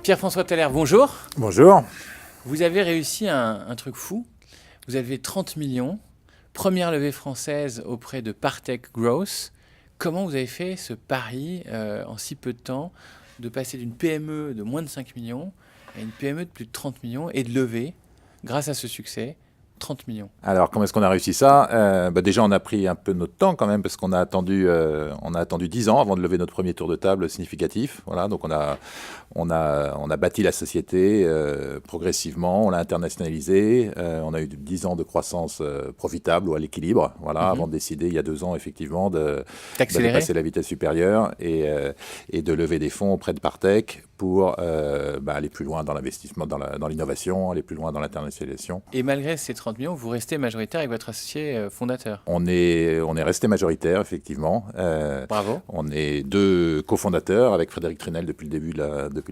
Pierre-François Thaler, bonjour. Bonjour. Vous avez réussi un truc fou. Vous avez 30 millions, première levée française auprès de Partech Growth. Comment vous avez fait ce pari en si peu de temps de passer d'une PME de moins de 5 millions à une PME de plus de 30 millions et de lever, grâce à ce succès, 30 millions? Alors, comment est-ce qu'on a réussi ça? Déjà, on a pris un peu notre temps quand même, parce qu'on a attendu 10 ans avant de lever notre premier tour de table significatif. Voilà, donc on a bâti la société progressivement, on l'a internationalisé, on a eu 10 ans de croissance profitable ou à l'équilibre, voilà, avant de décider il y a 2 ans effectivement de passer la vitesse supérieure et de lever des fonds auprès de Partech pour aller plus loin dans l'investissement, dans l'innovation, aller plus loin dans l'internationalisation. Et malgré ces 30 millions, vous restez majoritaire avec votre associé fondateur? On est resté majoritaire, effectivement. Bravo. On est 2 cofondateurs avec Frédéric Trinel depuis le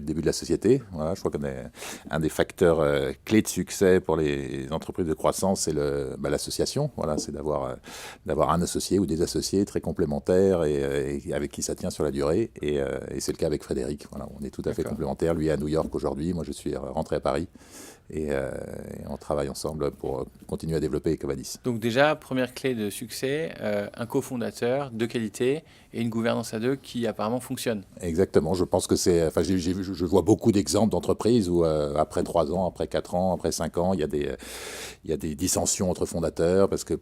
début de la société. Voilà, je crois qu'on est un des facteurs clés de succès pour les entreprises de croissance, c'est l'association. Voilà, c'est d'avoir un associé ou des associés très complémentaires et avec qui ça tient sur la durée. Et c'est le cas avec Frédéric. Voilà, on est tout à fait complémentaires. Lui est à New York aujourd'hui, moi je suis rentré à Paris. Et on travaille ensemble pour continuer à développer Ecovadis. Donc déjà, première clé de succès, un cofondateur de qualité et une gouvernance à 2 qui apparemment fonctionne. Exactement, je pense que je vois beaucoup d'exemples d'entreprises où après 3 ans, après 4 ans, après 5 ans, il y a des dissensions entre fondateurs parce que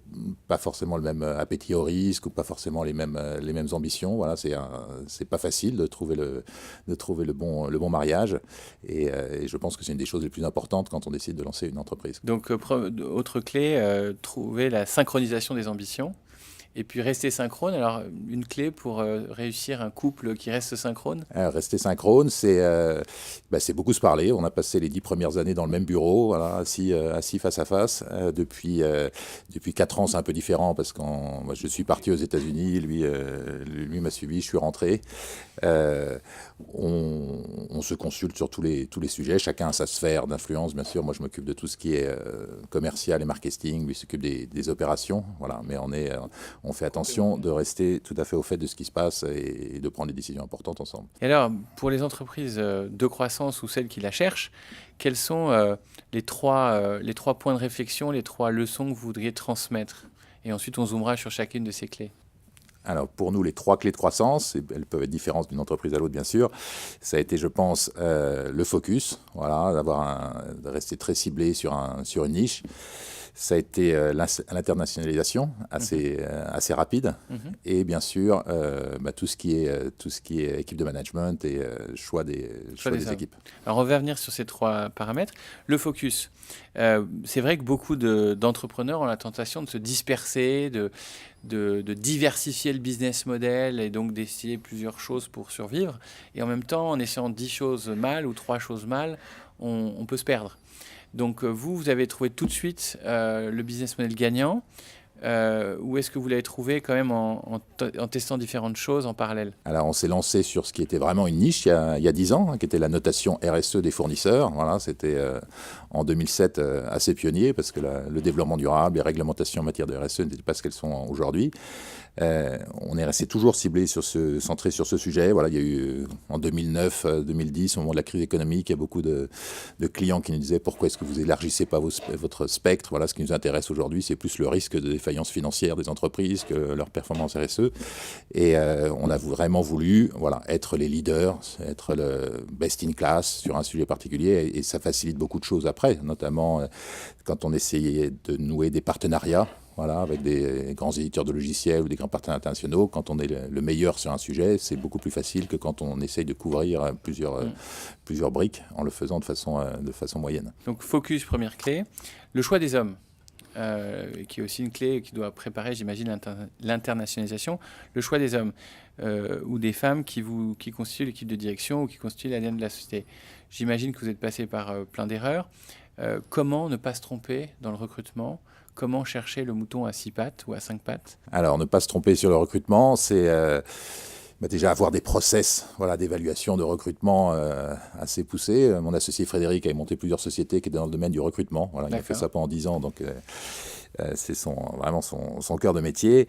pas forcément le même appétit au risque ou pas forcément les mêmes ambitions. Voilà, c'est pas facile de trouver le bon mariage et je pense que c'est une des choses les plus importantes quand on décide de lancer une entreprise. Donc, autre clé, trouver la synchronisation des ambitions et puis rester synchrone. Alors, une clé pour réussir un couple qui reste synchrone? Rester synchrone, c'est beaucoup se parler. On a passé les 10 premières années dans le même bureau, voilà, assis face à face. Depuis 4 ans, c'est un peu différent parce que moi, je suis parti aux États-Unis, lui m'a suivi, je suis rentré. On se consulte sur tous les sujets, chacun a sa sphère d'influence, bien sûr. Moi, je m'occupe de tout ce qui est commercial et marketing, lui s'occupe des opérations. Voilà. Mais on fait attention de rester tout à fait au fait de ce qui se passe et de prendre des décisions importantes ensemble. Et alors, pour les entreprises de croissance ou celles qui la cherchent, quels sont les trois points de réflexion, les 3 leçons que vous voudriez transmettre? Et ensuite, on zoomera sur chacune de ces clés. Alors pour nous, les 3 clés de croissance, elles peuvent être différentes d'une entreprise à l'autre bien sûr, ça a été je pense le focus, voilà, de rester très ciblé sur une niche. Ça a été l'internationalisation assez rapide et bien sûr tout ce qui est équipe de management et choix des équipes. Alors on va revenir sur ces 3 paramètres. Le focus, c'est vrai que beaucoup d'entrepreneurs ont la tentation de se disperser, de diversifier le business model et donc d'essayer plusieurs choses pour survivre. Et en même temps, en essayant 10 choses mal ou 3 choses mal, on peut se perdre. Donc vous avez trouvé tout de suite le business model gagnant ou est-ce que vous l'avez trouvé quand même en testant différentes choses en parallèle? Alors on s'est lancé sur ce qui était vraiment une niche il y a 10 ans, qui était la notation RSE des fournisseurs. Voilà, c'était en 2007 assez pionnier parce que le développement durable, les réglementations en matière de RSE n'étaient pas ce qu'elles sont aujourd'hui. On est resté toujours centré sur ce sujet. Voilà, il y a eu en 2009-2010, au moment de la crise économique, il y a beaucoup de clients qui nous disaient pourquoi est-ce que vous élargissez pas votre spectre. Voilà, ce qui nous intéresse aujourd'hui, c'est plus le risque de défaillance financière des entreprises que leur performance RSE. Et on a vraiment voulu être les leaders, être le best in class sur un sujet particulier et ça facilite beaucoup de choses après, notamment quand on essayait de nouer des partenariats. Voilà, avec des grands éditeurs de logiciels ou des grands partenaires internationaux, quand on est le meilleur sur un sujet, c'est beaucoup plus facile que quand on essaye de couvrir plusieurs briques en le faisant de façon moyenne. Donc focus, première clé. Le choix des hommes, qui est aussi une clé qui doit préparer, j'imagine, l'internationalisation. Le choix des hommes ou des femmes qui constituent l'équipe de direction ou qui constituent l'ADN de la société. J'imagine que vous êtes passé par plein d'erreurs. Comment ne pas se tromper dans le recrutement? Comment chercher le mouton à 6 pattes ou à 5 pattes? Alors, ne pas se tromper sur le recrutement, c'est déjà avoir des process d'évaluation de recrutement assez poussés. Mon associé Frédéric a monté plusieurs sociétés qui étaient dans le domaine du recrutement. Voilà, il a fait ça pendant 10 ans. Donc, c'est vraiment son cœur de métier.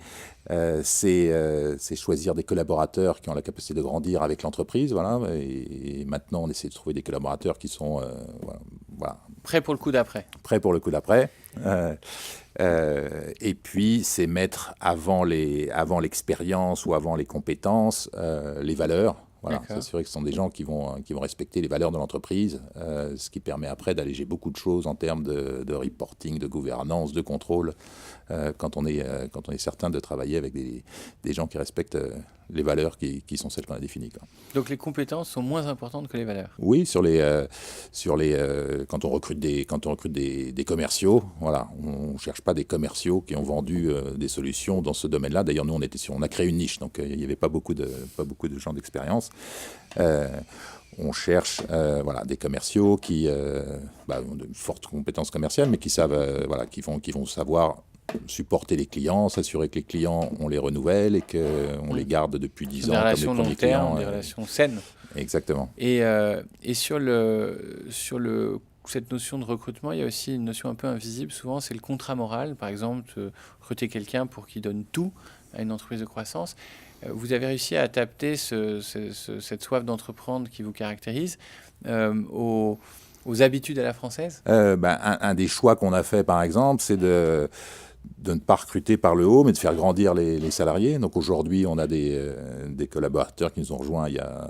C'est choisir des collaborateurs qui ont la capacité de grandir avec l'entreprise. Voilà, et maintenant, on essaie de trouver des collaborateurs qui sont voilà, Prêt pour le coup d'après. prêts pour le coup d'après. Et puis, c'est mettre avant l'expérience ou avant les compétences, les valeurs. Voilà, s'assurer que ce sont des gens qui vont respecter les valeurs de l'entreprise, ce qui permet après d'alléger beaucoup de choses en termes de reporting, de gouvernance, de contrôle, quand on est certain de travailler avec des gens qui respectent les valeurs qui sont celles qu'on a définies, quoi. Donc les compétences sont moins importantes que les valeurs. Oui, quand on recrute des commerciaux, voilà, on cherche pas des commerciaux qui ont vendu des solutions dans ce domaine-là. D'ailleurs, nous, on a créé une niche, donc il n'y avait pas beaucoup de gens d'expérience. On cherche des commerciaux qui ont de fortes compétences commerciales, mais qui savent, qui vont savoir supporter les clients, s'assurer que les clients, on les renouvelle et qu'on les garde depuis 10 ans. Des relations long terme, des relations saines. Exactement. Et sur cette notion de recrutement, il y a aussi une notion un peu invisible. Souvent, c'est le contrat moral. Par exemple, recruter quelqu'un pour qu'il donne tout à une entreprise de croissance. Vous avez réussi à adapter cette soif d'entreprendre qui vous caractérise aux habitudes à la française. Un des choix qu'on a fait, par exemple, c'est de ne pas recruter par le haut, mais de faire grandir les salariés. Donc aujourd'hui, on a des collaborateurs qui nous ont rejoints il y a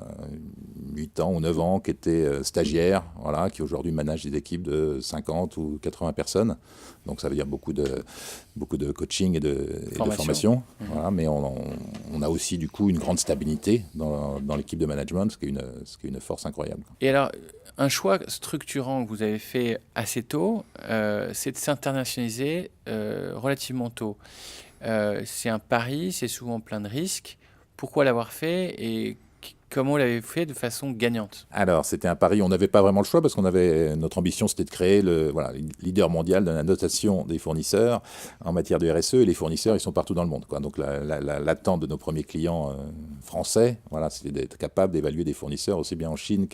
8 ans ou 9 ans, qui étaient stagiaires, voilà, qui aujourd'hui managent des équipes de 50 ou 80 personnes. Donc ça veut dire beaucoup de coaching et de formation. Voilà, mais on a aussi du coup une grande stabilité dans l'équipe de management, ce qui est une force incroyable. Et alors, un choix structurant que vous avez fait assez tôt, c'est de s'internationaliser relativement tôt. C'est un pari, c'est souvent plein de risques. Pourquoi l'avoir fait et comment vous l'avez fait de façon gagnante? Alors, c'était un pari, on n'avait pas vraiment le choix parce notre ambition, c'était de créer le leader mondial de la notation des fournisseurs en matière de RSE. Et les fournisseurs, ils sont partout dans le monde, quoi. Donc, l'attente de nos premiers clients français, voilà, c'était d'être capable d'évaluer des fournisseurs aussi bien en Chine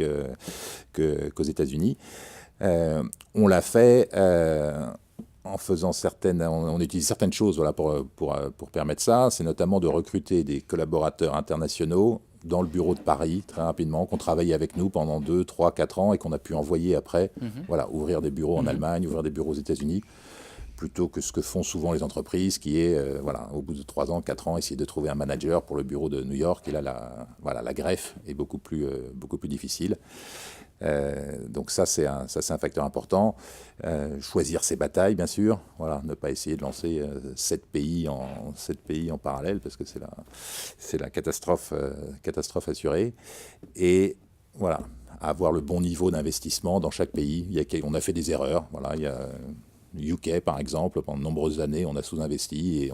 qu'aux États-Unis. On l'a fait en faisant on utilise certaines choses, voilà, pour permettre ça. C'est notamment de recruter des collaborateurs internationaux dans le bureau de Paris, très rapidement, qu'on travaillait avec nous pendant 2, 3, 4 ans et qu'on a pu envoyer après, ouvrir des bureaux en Allemagne, ouvrir des bureaux aux États-Unis, plutôt que ce que font souvent les entreprises, qui est, au bout de 3 ans, 4 ans, essayer de trouver un manager pour le bureau de New York. Et là, la greffe est beaucoup plus difficile. Donc ça, c'est un facteur important. Choisir ses batailles, bien sûr. Voilà, ne pas essayer de lancer 7 pays en parallèle, parce que c'est la catastrophe assurée. Et voilà, avoir le bon niveau d'investissement dans chaque pays. On a fait des erreurs. Voilà, il y a UK, par exemple, pendant de nombreuses années, on a sous-investi et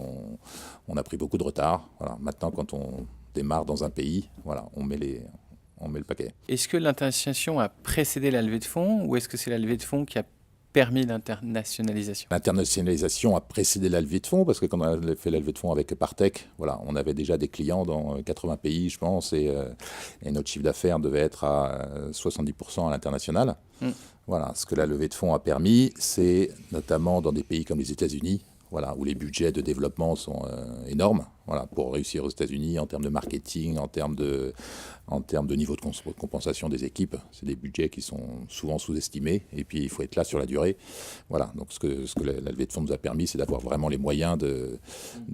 on a pris beaucoup de retard. Voilà, maintenant, quand on démarre dans un pays, voilà, on met le paquet. Est-ce que l'internationalisation a précédé la levée de fonds ou est-ce que c'est la levée de fonds qui a permis l'internationalisation? L'internationalisation a précédé la levée de fonds parce que quand on a fait la levée de fonds avec Partech, voilà, on avait déjà des clients dans 80 pays, je pense, et notre chiffre d'affaires devait être à 70% à l'international. Voilà, ce que la levée de fonds a permis, c'est notamment dans des pays comme les États-Unis, voilà, où les budgets de développement sont énormes, voilà, pour réussir aux États-Unis en termes de marketing, en termes de niveau de compensation des équipes. C'est des budgets qui sont souvent sous-estimés et puis il faut être là sur la durée. Voilà, donc ce que la levée de fonds nous a permis, c'est d'avoir vraiment les moyens de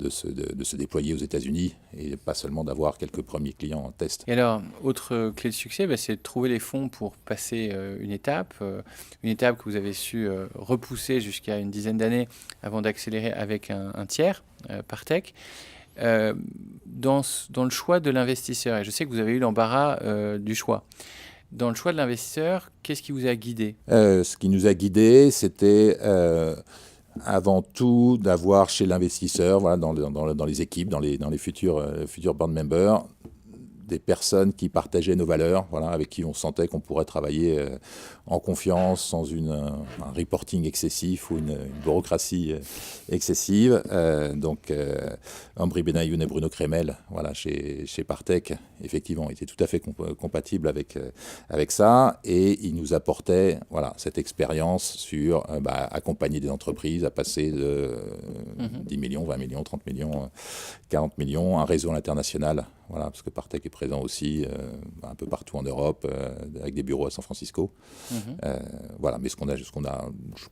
se déployer aux États-Unis et pas seulement d'avoir quelques premiers clients en test. Et alors, autre clé de succès, c'est de trouver les fonds pour passer une étape que vous avez su repousser jusqu'à une dizaine d'années avant d'accélérer avec un tiers, Partech. Dans le choix de l'investisseur, et je sais que vous avez eu l'embarras du choix. Dans le choix de l'investisseur, qu'est-ce qui vous a guidé? Ce qui nous a guidés, c'était avant tout d'avoir chez l'investisseur, voilà, dans les équipes, dans les futurs board members, des personnes qui partageaient nos valeurs, voilà, avec qui on sentait qu'on pourrait travailler en confiance, sans un reporting excessif ou une bureaucratie excessive. Donc, Ambry Benayoun et Bruno Crémel, voilà, chez Partech, effectivement, étaient tout à fait compatibles avec ça. Et ils nous apportaient voilà, cette expérience sur accompagner des entreprises à passer de 10 millions, 20 millions, 30 millions, 40 millions, un réseau à l'international. Voilà, parce que Partech est présent aussi un peu partout en Europe, avec des bureaux à San Francisco. Voilà, mais je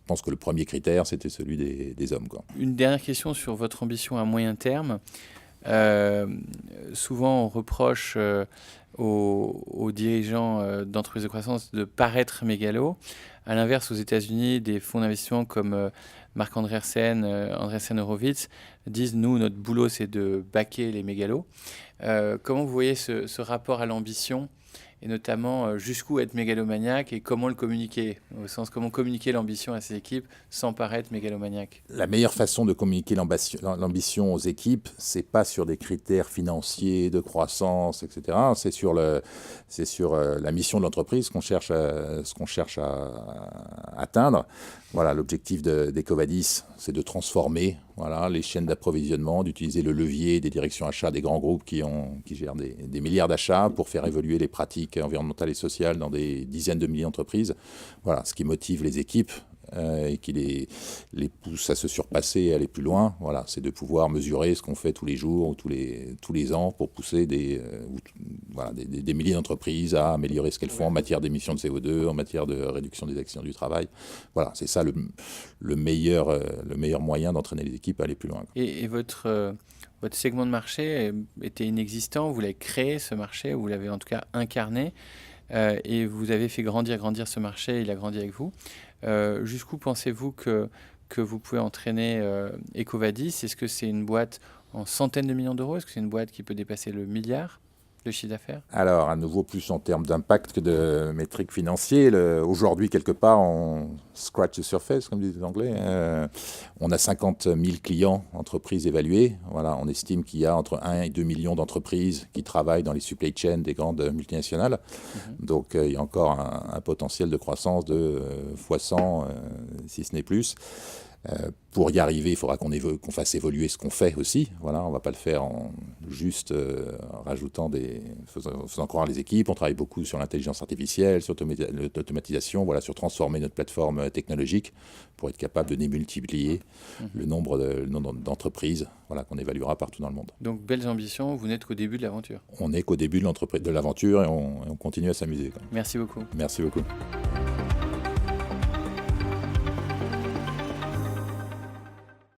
pense que le premier critère, c'était celui des hommes, quoi. Une dernière question sur votre ambition à moyen terme. Souvent, on reproche aux dirigeants d'entreprises de croissance de paraître mégalos. À l'inverse, aux États-Unis, des fonds d'investissement comme Marc Andreessen, Andreessen Horowitz disent nous, notre boulot, c'est de baquer les mégalos. Comment vous voyez ce rapport à l'ambition et notamment jusqu'où être mégalomaniaque et comment le communiquer, au sens comment communiquer l'ambition à ses équipes sans paraître mégalomaniaque? La meilleure façon de communiquer l'ambition aux équipes, c'est pas sur des critères financiers, de croissance, etc. C'est sur la mission de l'entreprise ce qu'on cherche à atteindre. Voilà, l'objectif d'Ecovadis, c'est de transformer les chaînes d'approvisionnement, d'utiliser le levier des directions achats des grands groupes qui gèrent des milliards d'achats pour faire évoluer les pratiques environnementales et sociales dans des dizaines de milliers d'entreprises. Voilà, ce qui motive les équipes et qui les pousse à se surpasser et à aller plus loin. Voilà, c'est de pouvoir mesurer ce qu'on fait tous les jours ou tous les ans pour pousser des milliers d'entreprises à améliorer ce qu'elles font en matière d'émissions de CO2, en matière de réduction des accidents du travail. Voilà, c'est ça le meilleur moyen d'entraîner les équipes à aller plus loin. Et votre segment de marché était inexistant, vous l'avez créé ce marché, vous l'avez en tout cas incarné et vous avez fait grandir ce marché, il a grandi avec vous. Jusqu'où pensez-vous que vous pouvez entraîner Ecovadis? Est-ce que c'est une boîte en centaines de millions d'euros? Est-ce que c'est une boîte qui peut dépasser le milliard de chiffre d'affaires? Alors, à nouveau, plus en termes d'impact que de métriques financiers. Aujourd'hui, quelque part, on scratch the surface, comme disent les Anglais. On a 50 000 clients, entreprises évaluées. Voilà, on estime qu'il y a entre 1 et 2 millions d'entreprises qui travaillent dans les supply chains des grandes multinationales. Donc, il y a encore un potentiel de croissance de x100, si ce n'est plus. Pour y arriver, il faudra qu'on fasse évoluer ce qu'on fait aussi. Voilà, on ne va pas le faire en juste rajoutant faisant croire les équipes. On travaille beaucoup sur l'intelligence artificielle, sur l'automatisation, sur transformer notre plateforme technologique pour être capable de démultiplier le nombre d'entreprises qu'on évaluera partout dans le monde. Donc, belles ambitions, vous n'êtes qu'au début de l'aventure. On n'est qu'au début de l'aventure et on continue à s'amuser. Merci beaucoup. Merci beaucoup.